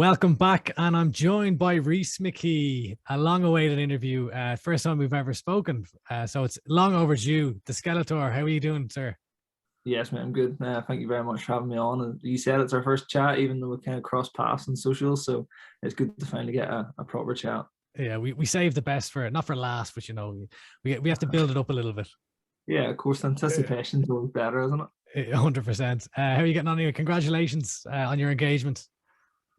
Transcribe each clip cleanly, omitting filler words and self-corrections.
Welcome back, and I'm joined by Rhys McKee, a long-awaited interview. First time we've ever spoken, so it's long overdue. The Skeletor, how are you doing, sir? Yes, mate, I'm good. Thank you very much for having me on. And you said it's our first chat, even though we kind of cross paths on socials. So it's good to finally get a proper chat. Yeah, we saved the best for not for last, but we have to build it up a little bit. Yeah, of course, anticipation's always better, isn't it? 100%. How are you getting on here? Congratulations on your engagement.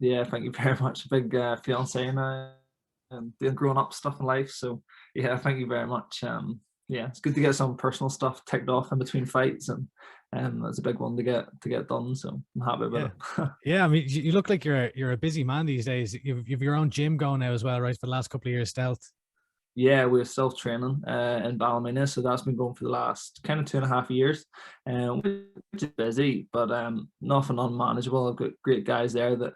Yeah, thank you very much. A big fiance now and doing grown up stuff in life. So yeah, thank you very much. Yeah, it's good to get some personal stuff ticked off in between fights, and that's a big one to get done. So I'm happy Yeah, about it. yeah. I mean, you look like you're a busy man these days. You've your own gym going now as well, right? For the last couple of years, stealth. Yeah, we're self training in Ballymena, so that's been going for the last kind of 2.5 years, which is busy, but nothing unmanageable. I've got great guys there that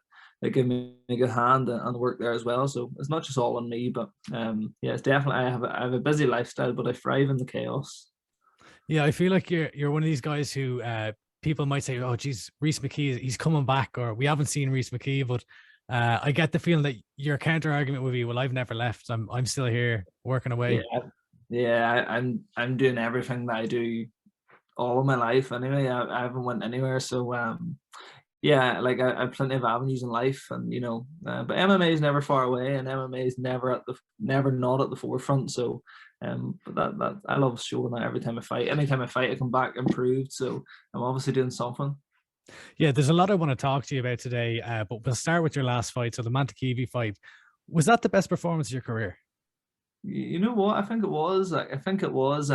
give me a good hand and work there as well. So it's not just all on me, but yeah, it's definitely I have a busy lifestyle, but I thrive in the chaos. Yeah, I feel like you're one of these guys who people might say, "Oh, geez, Rhys McKee, he's coming back," or "We haven't seen Rhys McKee," but I get the feeling that your counter argument would be, "Well, I've never left. I'm still here working Yeah, away." yeah, I'm doing everything that I do all of my life anyway. I haven't went anywhere, so yeah, like I have plenty of avenues in life, and but MMA is never far away, and MMA is never not at the forefront. So, but that I love showing that every time I fight. Anytime I fight, I come back improved. So I'm obviously doing something. Yeah, there's a lot I want to talk to you about today, but we'll start with your last fight. So the Mäntykivi fight, was that the best performance of your career? You know what? I think it was. Like, I think it was.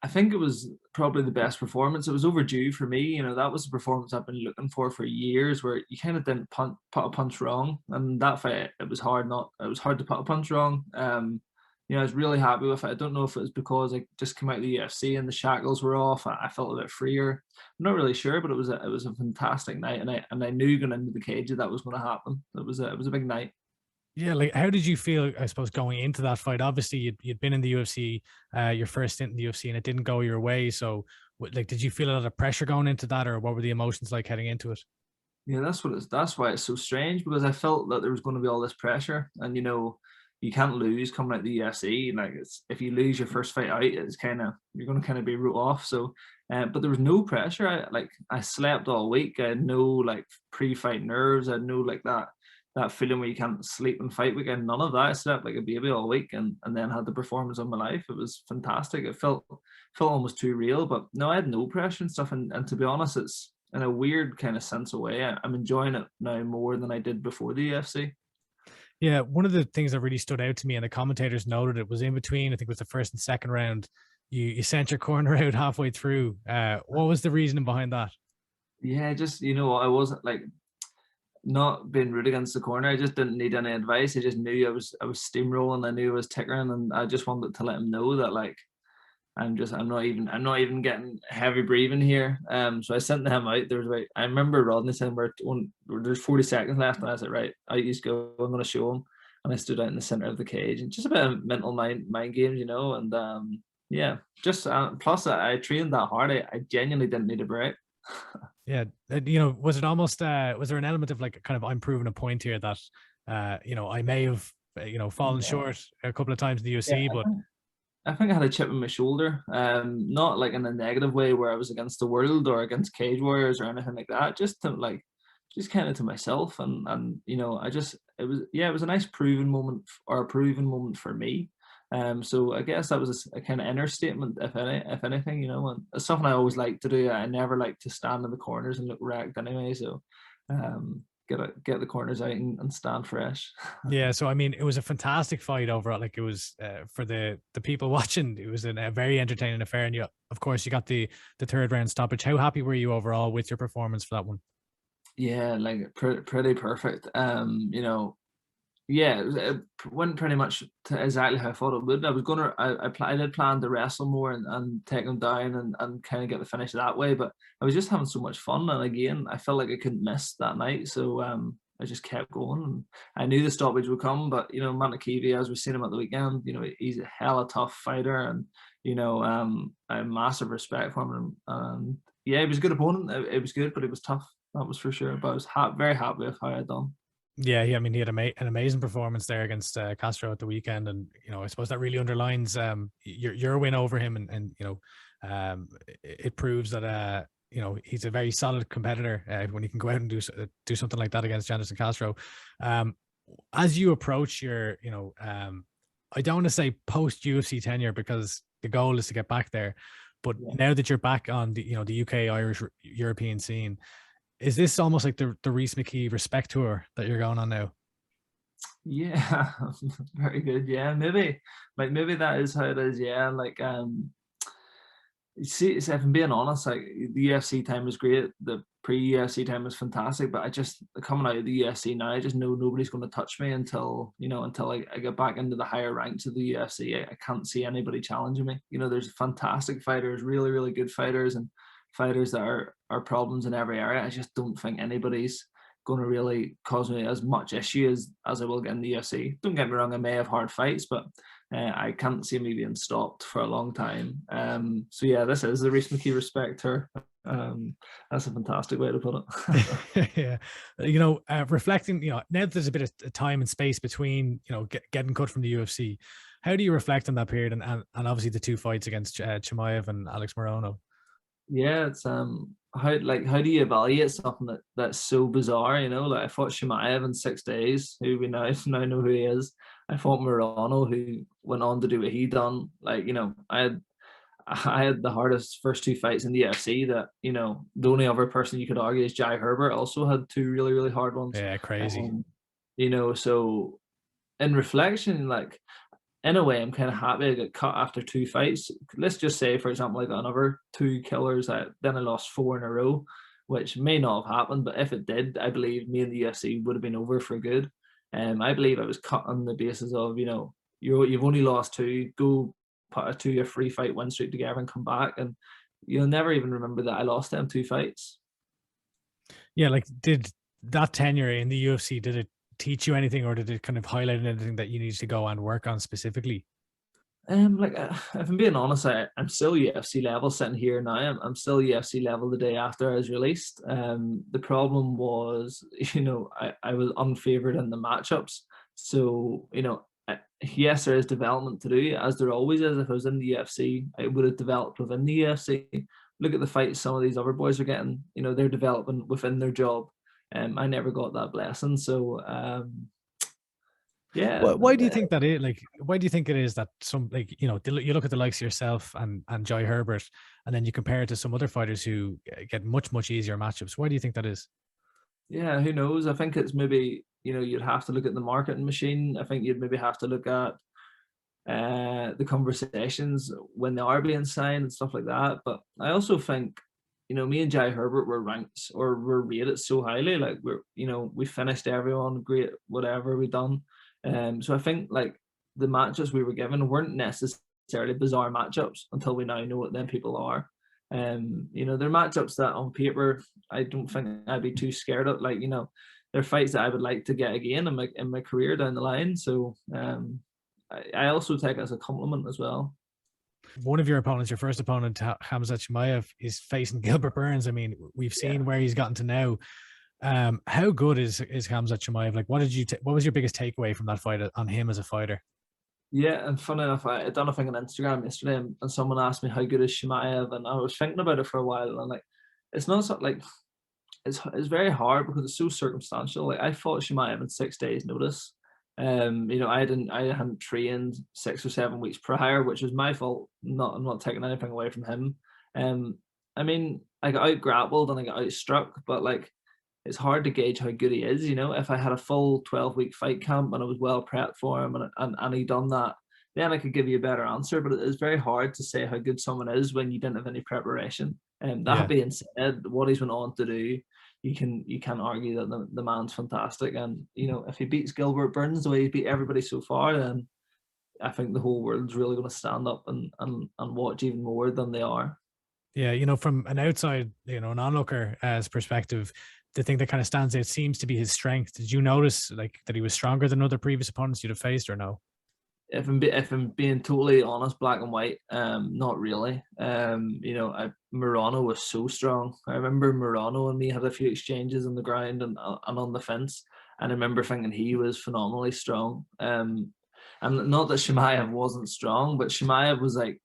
I think it was probably the best performance. It was overdue for me. That was the performance I've been looking for years, where you kind of didn't put a punch wrong. And that fight, it was hard not. It was hard to put a punch wrong. I was really happy with it. I don't know if it was because I just came out of the UFC and the shackles were off. I felt a bit freer. I'm not really sure, but it was a fantastic night, and I knew going into the cage that was going to happen. It was a big night. Yeah, like how did you feel, I suppose, going into that fight? Obviously, you'd been in the UFC, your first stint in the UFC, and it didn't go your way. So, like, did you feel a lot of pressure going into that, or what were the emotions like heading into it? Yeah, that's why it's so strange, because I felt that there was going to be all this pressure, and you can't lose coming out the UFC. Like, if you lose your first fight out, it's kind of you're going to kind of be wrote off. So, but there was no pressure. I slept all week. I had no like pre-fight nerves. I had no like that feeling where you can't sleep and fight weekend. None of that. I slept like a baby all week, and then had the performance of my life. It was fantastic. It felt almost too real. But no, I had no pressure and stuff. And to be honest, it's in a weird kind of sense of way. I'm enjoying it now more than I did before the UFC. Yeah, one of the things that really stood out to me, and the commentators noted it, was in between. I think it was the first and second round. You sent your corner out halfway through. What was the reasoning behind that? Yeah, just I wasn't like not being rude against the corner. I just didn't need any advice. I just knew I was steamrolling. I knew I was tickering, and I just wanted to let him know that like I'm not even getting heavy breathing here. So I sent him out. I remember Rodney saying there's 40 seconds left, and I said, right, out you go. I'm gonna show him. And I stood out in the center of the cage, and just a bit of mental mind games, and yeah, just plus I trained that hard. I genuinely didn't need a break. Yeah, was it almost was there an element of like kind of I'm proving a point here that I may have fallen Yeah, short a couple of times in the yeah. UFC, but I think I had a chip on my shoulder, not like in a negative way where I was against the world or against Cage Warriors or anything like that. Just kind of to myself, and it was a nice proven moment, or a proven moment for me. So I guess that was a kind of inner statement, if anything, and it's something I always like to do. I never like to stand in the corners and look wrecked anyway. So, get the corners out and stand fresh. yeah. So I mean, it was a fantastic fight overall. Like it was for the people watching, it was a very entertaining affair, and of course, you got the third round stoppage. How happy were you overall with your performance for that one? Yeah, like pretty perfect. Yeah, it went pretty much to exactly how I thought it would. I did plan to wrestle more and take him down and kind of get the finish that way, but I was just having so much fun. And again, I felt like I couldn't miss that night. So I just kept going. And I knew the stoppage would come, but Mäntykivi, as we've seen him at the weekend, he's a hella tough fighter, and I have massive respect for him. Yeah, he was a good opponent. It was good, but it was tough. That was for sure. But I was very happy with how I done. Yeah, I mean, he had an amazing performance there against Castro at the weekend, and I suppose that really underlines your win over him, and it proves that he's a very solid competitor when he can go out and do something like that against Janison Castro. As you approach your, I don't want to say post UFC tenure, because the goal is to get back there, but now that you're back on the UK, Irish, European scene, is this almost like the Rhys McKee respect tour that you're going on now? Yeah, very good. Yeah, maybe that is how it is. Yeah, like see, if I'm being honest, like the UFC time was great. The pre-UFC time was fantastic, but I just coming out of the UFC now, I just know nobody's going to touch me until I get back into the higher ranks of the UFC. I can't see anybody challenging me. There's fantastic fighters, really, really good fighters, and fighters that are problems in every area. I just don't think anybody's going to really cause me as much issue as I will get in the UFC. Don't get me wrong, I may have hard fights, but I can't see me being stopped for a long time. So yeah, this is the Rhys McKee respect tour. That's a fantastic way to put it. Yeah, reflecting, now that there's a bit of time and space between, getting cut from the UFC, how do you reflect on that period, and obviously the two fights against Chimaev and Alex Morono? Yeah, it's how do you evaluate something that's so bizarre? Like I fought Chimaev in 6 days, who we now know who he is. I fought Morono, who went on to do what he done. Like I had the hardest first two fights in the UFC. That the only other person you could argue is Jai Herbert also had two really, really hard ones. Yeah, crazy. So in reflection, like in a way, I'm kind of happy I got cut after two fights. Let's just say, for example, I got another two killers. Then I lost 4 in a row, which may not have happened, but if it did, I believe me and the UFC would have been over for good. I believe I was cut on the basis of you've only lost 2. Go put a 2 or 3 fight win streak together and come back, and you'll never even remember that I lost them 2 fights. Yeah, like did that tenure in the UFC, did it teach you anything, or did it kind of highlight anything that you needed to go and work on specifically? If I'm being honest, I'm still UFC level sitting here now. I'm still UFC level the day after I was released. The problem was, I was unfavored in the matchups. So, yes, there is development to do, as there always is. If I was in the UFC, I would have developed within the UFC. Look at the fights some of these other boys are getting. They're developing within their job. I never got that blessing. So, yeah. Why do you think that is? Like, why do you think it is that some, like, you look at the likes of yourself and Jai Herbert, and then you compare it to some other fighters who get much, much easier matchups? Why do you think that is? Yeah, who knows? I think it's maybe, you'd have to look at the marketing machine. I think you'd maybe have to look at the conversations when they are being signed and stuff like that. But I also think, me and Jai Herbert were ranked or were rated so highly. Like we finished everyone great, whatever we done. So I think like the matchups we were given weren't necessarily bizarre matchups until we now know what them people are. They're matchups that on paper I don't think I'd be too scared of. Like they're fights that I would like to get again in my career down the line. So I also take it as a compliment as well. One of your opponents, your first opponent, Khamzat Chimaev, is facing Gilbert Burns. I mean, we've seen where he's gotten to now. How good is Khamzat Chimaev? Like, what was your biggest takeaway from that fight on him as a fighter? Yeah, and funny enough, I done a thing on Instagram yesterday, and someone asked me how good is Chimaev, and I was thinking about it for a while, and like, it's not so, like it's very hard because it's so circumstantial. Like I fought Chimaev in 6 days' notice. I hadn't trained 6 or 7 weeks prior, which was my fault. I'm not taking anything away from him. I mean, I got out grappled and I got out struck, but like it's hard to gauge how good he is. If I had a full 12-week fight camp and I was well prepped for him and he done that, then I could give you a better answer. But it's very hard to say how good someone is when you didn't have any preparation. And that being said, what he's went on to do, you can't argue that the man's fantastic. And if he beats Gilbert Burns the way he's beat everybody so far, then I think the whole world's really going to stand up and watch even more than they are. Yeah, from an outside, an onlooker's perspective, the thing that kind of stands out seems to be his strength. Did you notice like that he was stronger than other previous opponents you'd have faced, or no? If I'm being totally honest, black and white, not really. Morono was so strong. I remember Morono and me had a few exchanges on the ground and on the fence, and I remember thinking he was phenomenally strong. And not that Chimaev wasn't strong, but Chimaev was like,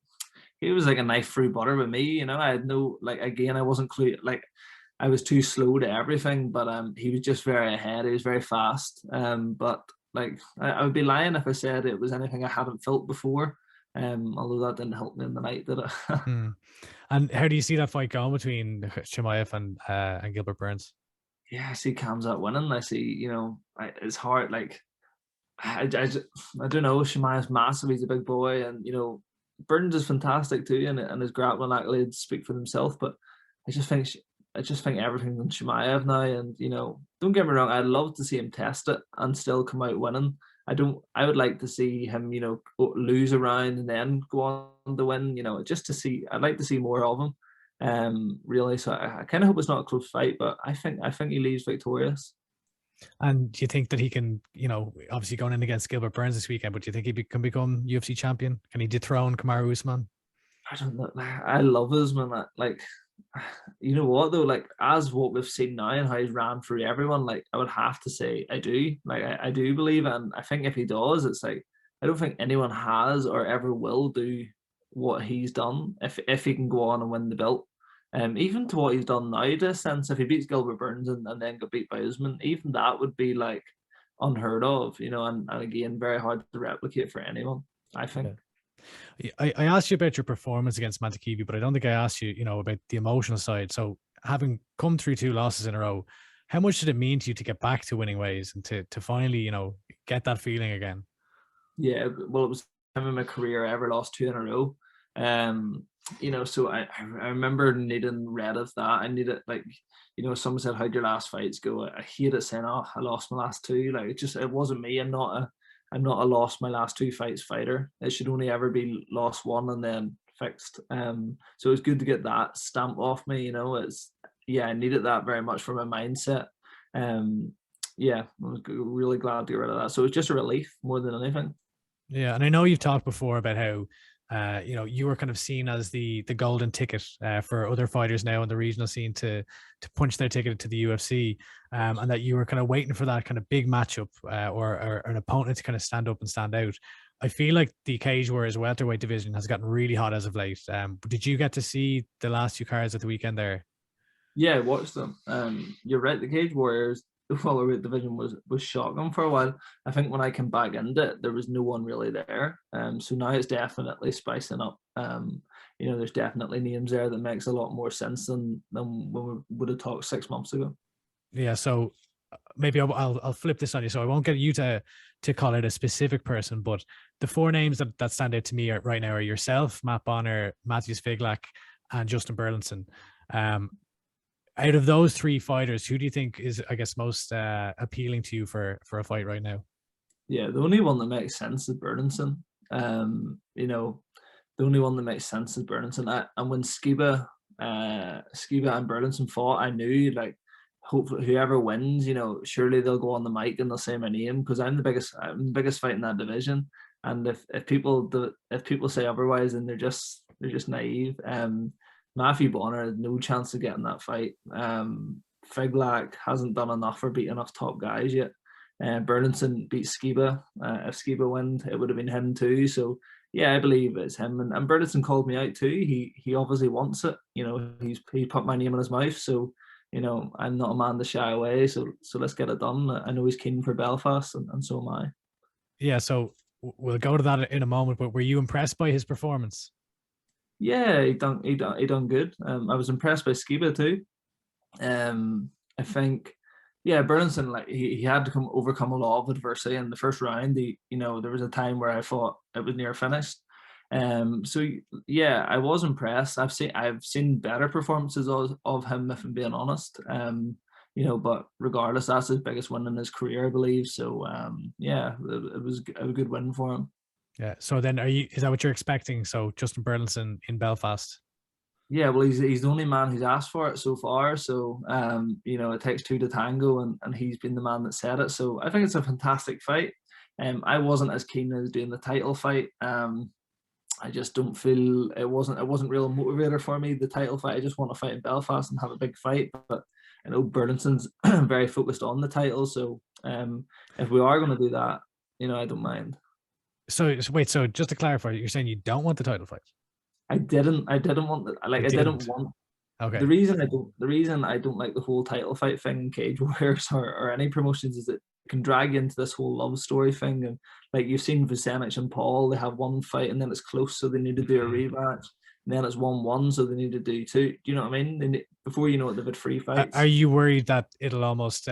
he was like a knife through butter with me. You know, I had no, like, again, I wasn't like, I was too slow to everything, but he was just very ahead. He was very fast. But like, I would be lying if I said it was anything I hadn't felt before. Although that didn't help me in the night, did it? And how do you see that fight going between Chimaev and Gilbert Burns? Yeah, I see Khamzat winning. I see, you know, it's hard. Like, I don't know. Chimaev's massive. He's a big boy, and you know, Burns is fantastic too, and his grappling accolades speak for themselves. But I just think everything's on Chimaev now. And you know, don't get me wrong, I'd love to see him test it and still come out winning. I would like to see him, you know, lose a round and then go on to win. You know, just to see. I'd like to see more of him. Really. So I kind of hope it's not a close fight, but I think he leaves victorious. And do you think that he can, you know, obviously going in against Gilbert Burns this weekend, but do you think he can become UFC champion? Can he dethrone Kamaru Usman? I don't know. I love Usman. Like, you know what though? Like, as what we've seen now and how he's ran through everyone, like, I would have to say I do. Like, I do believe it, and I think if he does, it's like I don't think anyone has or ever will do what he's done if he can go on and win the belt. Even to what he's done now, to a sense, if he beats Gilbert Burns and then got beat by Usman, even that would be like unheard of, you know, and again, very hard to replicate for anyone, I think. Yeah. I asked you about your performance against Mäntykivi, but I don't think I asked you, you know, about the emotional side. So having come through 2 losses in a row, how much did it mean to you to get back to winning ways and to finally, you know, get that feeling again? Yeah, well, it was the time in my career I ever lost 2 in a row. You know, so I remember needing rid of that. I needed, like, you know, someone said, how'd your last fights go? I hated saying, oh, I lost my last 2. Like, it wasn't me. I'm not a lost my last 2 fights fighter. It should only ever be lost 1 and then fixed. So it was good to get that stamp off me, you know. I needed that very much for my mindset. Yeah, I was really glad to get rid of that. So it was just a relief more than anything. Yeah, and I know you've talked before about how you know, you were kind of seen as the golden ticket for other fighters now in the regional scene to punch their ticket to the UFC, and that you were kind of waiting for that kind of big matchup or an opponent to kind of stand up and stand out. I feel like the Cage Warriors welterweight division has gotten really hot as of late. Did you get to see the last 2 cards at the weekend there? Yeah, I watched them. You're right. The Cage Warriors, the welterweight division was shocking for a while. I think when I came back into it, there was no one really there. So now it's definitely spicing up. You know, there's definitely names there that makes a lot more sense than when we would have talked 6 months ago. Yeah, so maybe I'll flip this on you. So I won't get you to call it a specific person, but the 4 names that stand out to me right now are yourself, Matt Bonner, Matthews Figlak, and Justin Burlinson. Out of those 3 fighters, who do you think is, I guess, most appealing to you for a fight right now? Yeah, the only one that makes sense is Burlinson. You know, the only one that makes sense is Burlinson. And when Skiba and Burlinson fought, I knew, like, hopefully whoever wins, you know, surely they'll go on the mic and they'll say my name, because I'm the biggest fight in that division. And if people say otherwise, then they're just naive. Matthew Bonner had no chance of getting that fight. Figlak hasn't done enough for beating off top guys yet. Burlinson beat Skiba. If Skiba wins, it would have been him too. So yeah, I believe it's him. And Burlinson called me out too. He obviously wants it. You know, he put my name in his mouth. So, you know, I'm not a man to shy away. So let's get it done. I know he's keen for Belfast, and so am I. Yeah, so we'll go to that in a moment. But were you impressed by his performance? Yeah, he done good. I was impressed by Skiba too. I think, yeah, Burlinson, like, he had to overcome a lot of adversity in the first round. You know, there was a time where I thought it was near finished. So yeah, I was impressed. I've seen better performances of him, if I'm being honest. You know, but regardless, that's his biggest win in his career, I believe. So yeah, it was a good win for him. Yeah. So then is that what you're expecting? So Justin Burlinson in Belfast? Yeah, well, he's the only man who's asked for it so far. So, you know, it takes 2 to tango, and he's been the man that said it. So I think it's a fantastic fight. I wasn't as keen as doing the title fight. I just don't feel it wasn't real motivator for me, the title fight. I just want to fight in Belfast and have a big fight. But I know Burlinson's very focused on the title. So if we are going to do that, you know, I don't mind. So wait, so just to clarify, you're saying you don't want the title fight? I didn't want the, like, I didn't want. Okay. The reason I don't like the whole title fight thing in Cage Warriors or any promotions is that it can drag you into this whole love story thing. And like you've seen Vucenic and Paul, they have one fight and then it's close, so they need to do a rematch. And then it's 1-1, so they need to do two. Do you know what I mean? Before you know it, they've had 3 fights. Are you worried that it'll almost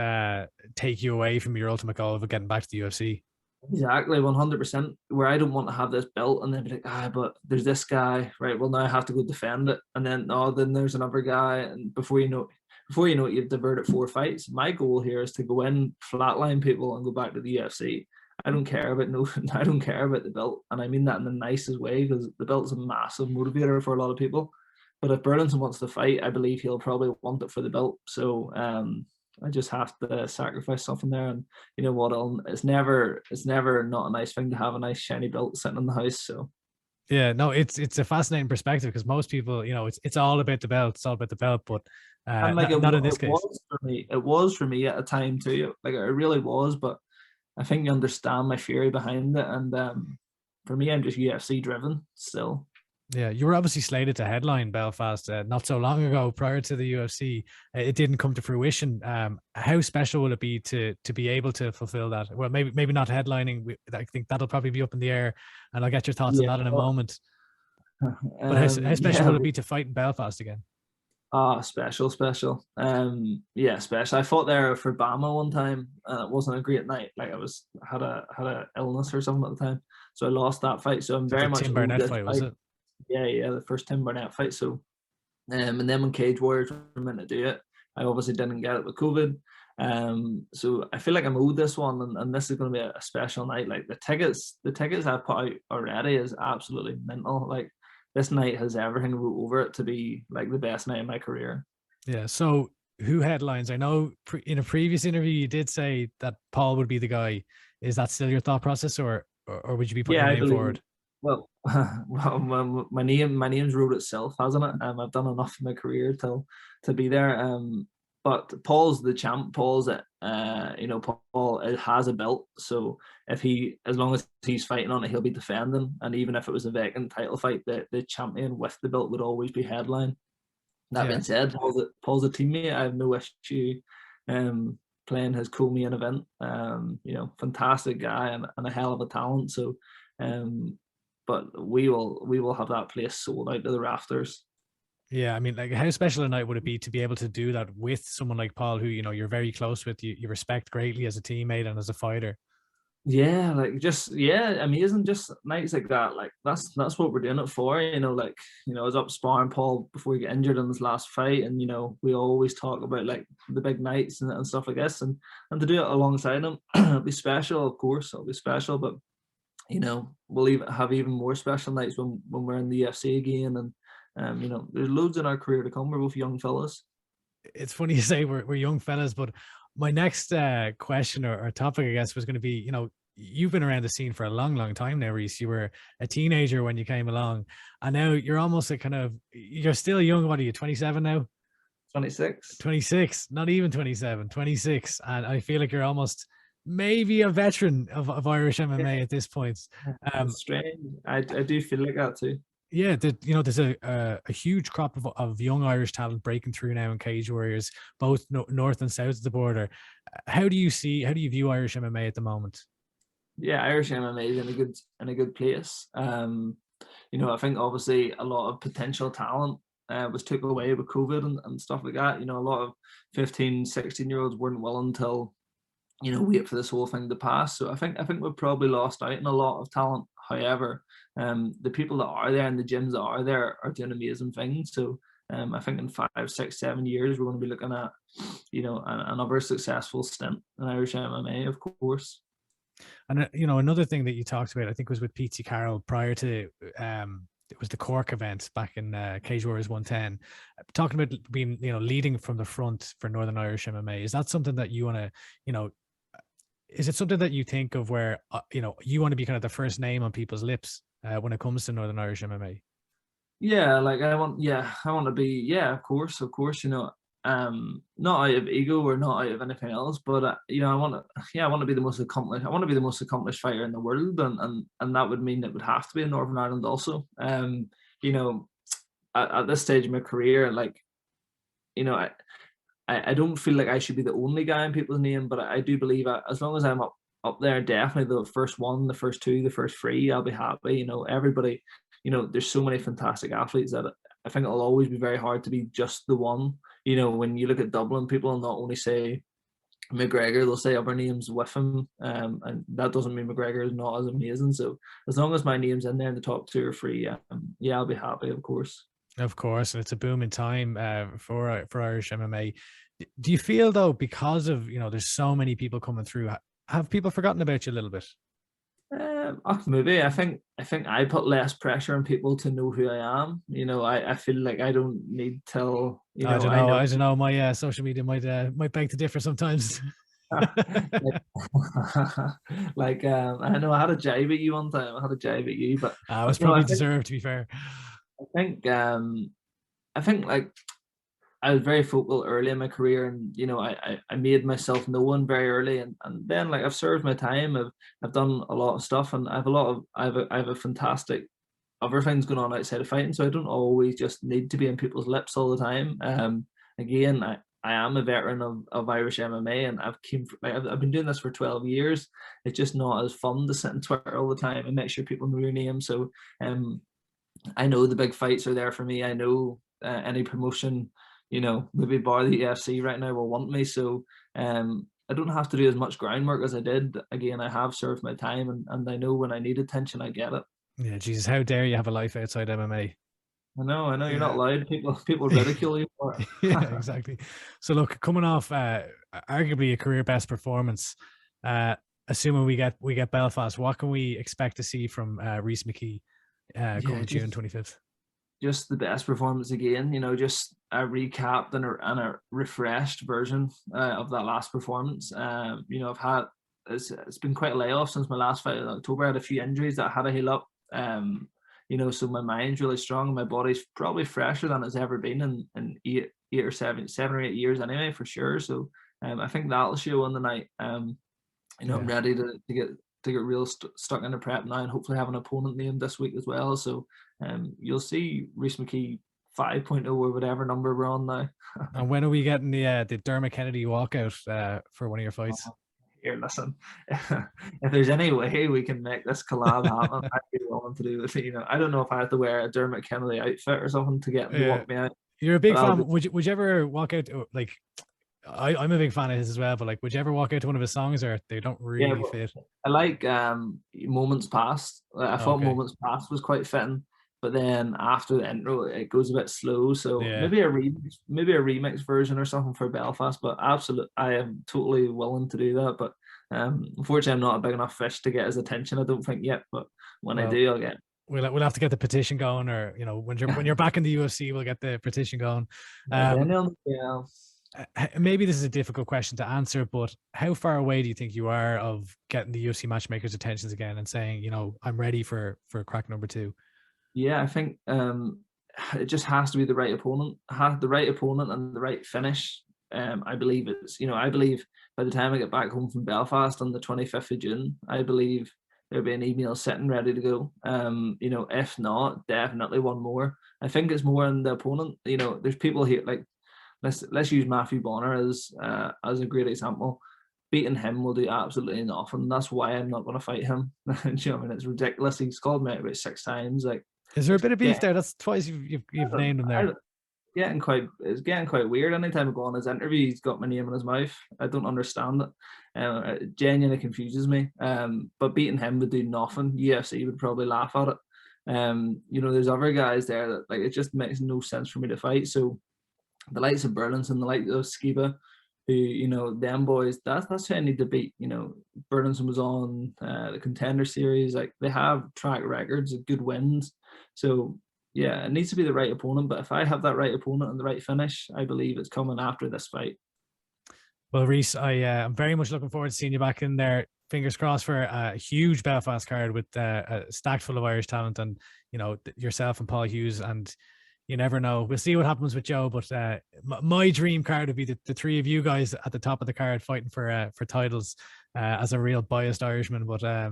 take you away from your ultimate goal of getting back to the UFC? Exactly, 100%. Where I don't want to have this belt and then be like, but there's this guy, right? Well, now I have to go defend it, and then then there's another guy, and before you know it, you've diverted 4 fights. My goal here is to go in, flatline people, and go back to the UFC. I don't care about the belt, and I mean that in the nicest way, because the belt's a massive motivator for a lot of people. But if Burlinson wants to fight, I believe he'll probably want it for the belt. So I just have to sacrifice something there, and you know what? It's never not a nice thing to have a nice shiny belt sitting in the house. So yeah, no, it's a fascinating perspective, because most people, you know, it's all about the belt. It's all about the belt, but and like not in this case. It was for me at a time too. Like it really was, but I think you understand my theory behind it, and for me, I'm just UFC driven still. Yeah, you were obviously slated to headline Belfast not so long ago, prior to the UFC. It didn't come to fruition. How special will it be to be able to fulfill that? Well, maybe not headlining. I think that'll probably be up in the air, and I'll get your thoughts on that in a moment. But how special will it be to fight in Belfast again? Special. Yeah, special. I fought there for Bama one time, and it wasn't a great night. Like I had a illness or something at the time, so I lost that fight. So I'm very much Tim Barnett fight, was it? Yeah, the first Tim Barnett fight. So, and then when Cage Warriors were meant to do it, I obviously didn't get it with COVID. So I feel like I'm owed this one, and this is going to be a special night. Like the tickets I've put out already is absolutely mental. Like this night has everything wrote over it to be like the best night of my career. Yeah. So who headlines? I know in a previous interview you did say that Paul would be the guy. Is that still your thought process, or would you be putting your name forward? Well, my name's wrote itself, hasn't it? I've done enough in my career to be there. But Paul's the champ. Paul has a belt. So as long as he's fighting on it, he'll be defending. And even if it was a vacant title fight, the champion with the belt would always be headline. That being said, Paul's a teammate. I have no issue playing his co-main event. Fantastic guy and a hell of a talent. So but we will have that place sold out to the rafters. Yeah, I mean, like, how special a night would it be to be able to do that with someone like Paul, who, you know, you're very close with, you respect greatly as a teammate and as a fighter? Yeah, amazing. Just nights like that. Like that's what we're doing it for. You know, like, you know, I was up sparring Paul before he got injured in his last fight, and you know, we always talk about like the big nights and stuff like this, and to do it alongside him, it'll be special. Of course, it'll be special, but you know, we'll have even more special nights when we're in the UFC again, and you know, there's loads in our career to come. We're both young fellas. It's funny you say we're young fellas, but my next question or topic, I guess, was going to be, you know, you've been around the scene for a long, long time now, Rhys. You were a teenager when you came along, and now you're almost you're still young. What are you, 27 now? 26. 26, not even 27, 26. And I feel like you're almost maybe a veteran of Irish MMA at this point. Strange. I do feel like that too. Yeah, there's a huge crop of young Irish talent breaking through now in Cage Warriors, both north and south of the border. How do you view Irish MMA at the moment? Yeah, Irish MMA is in a good place. You know, I think obviously a lot of potential talent was took away with COVID and stuff like that. You know, a lot of 15, 16-year-olds weren't willing till, you know, wait for this whole thing to pass. So I think we've probably lost out in a lot of talent. However, the people that are there and the gyms that are there are doing amazing things. So I think in 5, 6, 7 years, we're going to be looking at, you know, another successful stint in Irish MMA, of course. And, you know, another thing that you talked about, I think, was with Pete Carroll prior to, it was the Cork event back in Cage Warriors 110, talking about being, you know, leading from the front for Northern Irish MMA. Is that something that you want to, you know, is it something that you think of where, you know, you want to be kind of the first name on people's lips when it comes to Northern Irish MMA? Yeah, like I want to be, yeah, of course, you know, not out of ego or not out of anything else, but I want to be the most accomplished. I want to be the most accomplished fighter in the world, and that would mean it would have to be in Northern Ireland also. You know, at this stage of my career, like, you know, I don't feel like I should be the only guy in people's name, but I do believe as long as I'm up there, definitely the first one, the first two, the first three, I'll be happy. You know, everybody, you know, there's so many fantastic athletes that I think it'll always be very hard to be just the one. You know, when you look at Dublin, people will not only say McGregor, they'll say other names with him, and that doesn't mean McGregor is not as amazing. So as long as my name's in there in the top 2 or 3, yeah, I'll be happy, of course. Of course, and it's a booming time for Irish MMA. Do you feel though, because of, you know, there's so many people coming through, have people forgotten about you a little bit? Maybe. I think I put less pressure on people to know who I am. You know, I feel like I don't need to. You know, I don't know. My social media might beg to differ sometimes. Like, I know I had a jibe at you one time. I had a jibe at you, but it was probably deserved, to be fair. I think like I was very vocal early in my career, and you know, I made myself known very early, and then like I've served my time. I've done a lot of stuff, and I have a fantastic other things going on outside of fighting, so I don't always just need to be in people's lips all the time. Again, I am a veteran of Irish MMA, and I've been doing this for 12 years. It's just not as fun to sit on Twitter all the time and make sure people know your name. So I know the big fights are there for me. I know any promotion, you know, maybe bar the UFC right now will want me. So I don't have to do as much groundwork as I did. Again, I have served my time, and I know when I need attention, I get it. Yeah, Jesus, how dare you have a life outside MMA? I know, you're not allowed. People ridicule you for it. Yeah, exactly. So look, coming off arguably a career best performance, assuming we get Belfast, what can we expect to see from Rhys McKee coming June 25th? Just the best performance again. You know, just a recapped and a refreshed version of that last performance. You know, it's been quite a layoff since my last fight in October. I had a few injuries that I had to heal up. You know, so my mind's really strong, and my body's probably fresher than it's ever been in 7 or 8 years anyway, for sure. So I think that'll show on the night. You know, I'm ready to get real stuck into prep now, and hopefully have an opponent named this week as well. So you'll see Rhys McKee 5.0 or whatever number we're on now. And when are we getting the Dermot Kennedy walkout for one of your fights? Here, listen, if there's any way we can make this collab happen, I'd be willing to do it. You know, I don't know if I have to wear a Dermot Kennedy outfit or something to get him to walk me out. You're a big fan. Would you ever walk out? Like, I'm a big fan of his as well, but like, would you ever walk out to one of his songs, or they don't really fit? I like Moments Past. I thought Moments Past was quite fitting, but then after the intro, it goes a bit slow. So maybe a remix version or something for Belfast. But absolutely, I am totally willing to do that. But unfortunately, I'm not a big enough fish to get his attention, I don't think yet. But when I do, I'll get. We'll have to get the petition going, or you know, when you're back in the UFC, we'll get the petition going. Maybe this is a difficult question to answer, but how far away do you think you are of getting the UFC matchmakers' attentions again and saying, you know, I'm ready for crack number 2? Yeah, I think it just has to be the right opponent. The right opponent and the right finish. I believe I believe by the time I get back home from Belfast on the 25th of June, I believe there'll be an email sitting ready to go. You know, if not, definitely one more. I think it's more on the opponent. You know, there's people here like let's use Matthew Bonner as a great example. Beating him will do absolutely nothing. That's why I'm not going to fight him. You know, I mean, it's ridiculous. He's called me out about 6 times. Like, is there a bit of beef there? That's twice you've named him there. It's getting quite weird. Anytime I go on his interview, he's got my name in his mouth. I don't understand it. It genuinely confuses me. But beating him would do nothing. UFC would probably laugh at it. You know, there's other guys there that like it just makes no sense for me to fight. So the likes of Burlinson, the likes of Skiba, who, you know, them boys, that's who I need to beat. You know, Burlinson was on the Contender Series. Like, they have track records of good wins. So yeah, it needs to be the right opponent. But if I have that right opponent and the right finish, I believe it's coming after this fight. Well, Rhys, I'm very much looking forward to seeing you back in there. Fingers crossed for a huge Belfast card with a stacked full of Irish talent, and you know, yourself and Paul Hughes, and you never know. We'll see what happens with Joe, but my dream card would be the three of you guys at the top of the card fighting for titles, as a real biased Irishman. But I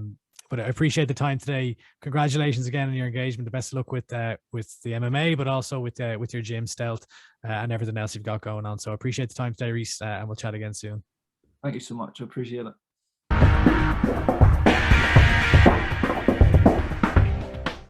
appreciate the time today. Congratulations again on your engagement. The best of luck with the MMA, but also with your gym stealth and everything else you've got going on. So I appreciate the time today, Rhys, and we'll chat again soon. Thank you so much. I appreciate it.